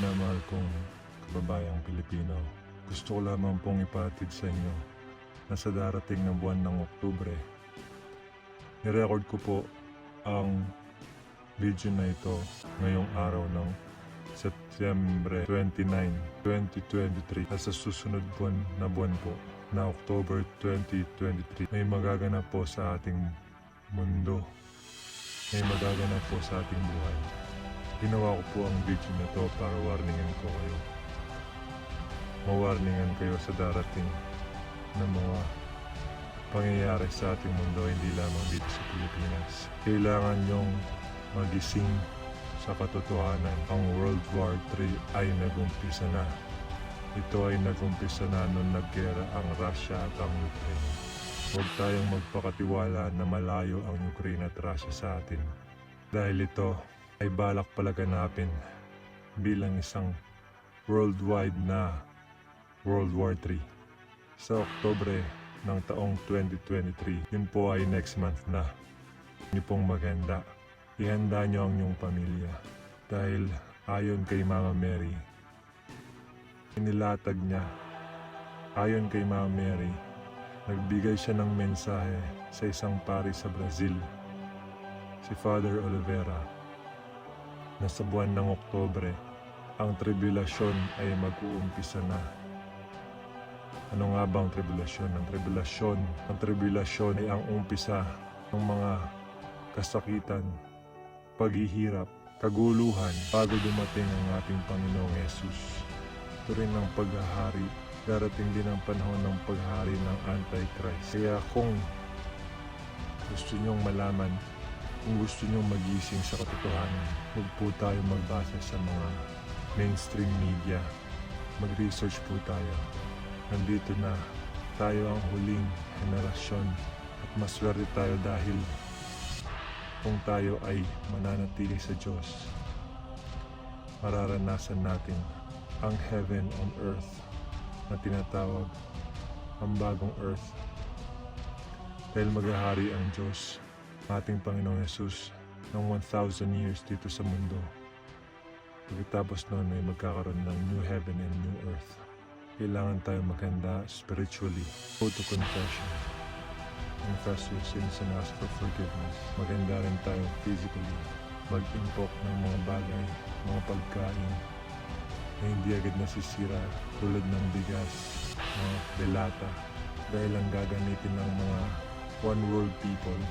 minamahal kong kababayang Pilipino, gusto ko lamang pong ipahatid sa inyo na sa darating na buwan ng Oktubre, nirecord ko po ang video na ito ngayong araw ng Setyembre 29, 2023 at sa susunod na buwan po na October 2023 may magaganap po sa ating mundo, may magaganap po sa ating buhay. Ginawa ko po ang video na to para warningan ko kayo. Mawarningan kayo sa darating na mga pangyayari sa ating mundo, hindi lamang dito sa Pilipinas. Kailangan nyong magising sa katotohanan. Ang World War III ay nagumpisa na. Ito ay nagumpisa na nung naggera ang Russia at ang Ukraine. Huwag tayong magpakatiwala na malayo ang Ukraine at Russia sa atin. Dahil ito ay balak palaganapin bilang isang worldwide na World War III. Sa Oktubre ng taong 2023, yun po ay next month na. Yun pong maganda. Ihanda nyo ang inyong pamilya. Dahil ayon kay Mama Mary, inilatag niya, ayon kay Mama Mary, nagbigay siya ng mensahe sa isang pari sa Brazil, si Father Oliveira, na sa buwan ng Oktubre, ang tribulasyon ay mag-uumpisa na. Ano nga bang tribulasyon? Ang tribulasyon ay ang umpisa ng mga kasakitan, paghihirap, kaguluhan bago dumating ang ating Panginoong Yesus. Ito rin ang paghahari. Darating din ang panahon ng paghahari ng Antichrist. Kaya kung gusto nyong malaman, kung gusto nyong magising sa katotohanan, huwag po tayo magbasa sa mga mainstream media. Mag-research po tayo. Nandito na tayo ang huling henerasyon at maswerte tayo dahil kung tayo ay mananatili sa Diyos, mararanasan natin ang heaven on earth na tinatawag ang bagong earth. Dahil maghahari ang Diyos, ating Panginoong Yesus, ng 1,000 years dito sa mundo. Pagkatapos noon ay magkakaroon ng new heaven and new earth. Kailangan tayo maganda spiritually. Go to confession. Confess your sins and ask for forgiveness. Maganda rin tayo physically. Mag-impok ng mga bagay, mga pagkain na hindi agad nasisira tulad ng bigas, mga delata. Dahil ang gagamitin ng mga one world people,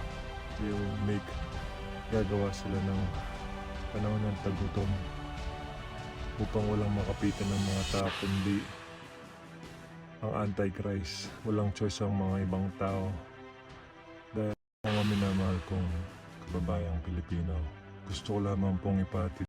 they will gagawa sila ng panahon ng tagutom upang walang makapitan ng mga tao kundi ang Antichrist. Walang choice ang mga ibang tao. Dahil mga minamahal kong kababayang Pilipino, gusto ko lamang pong ipahatid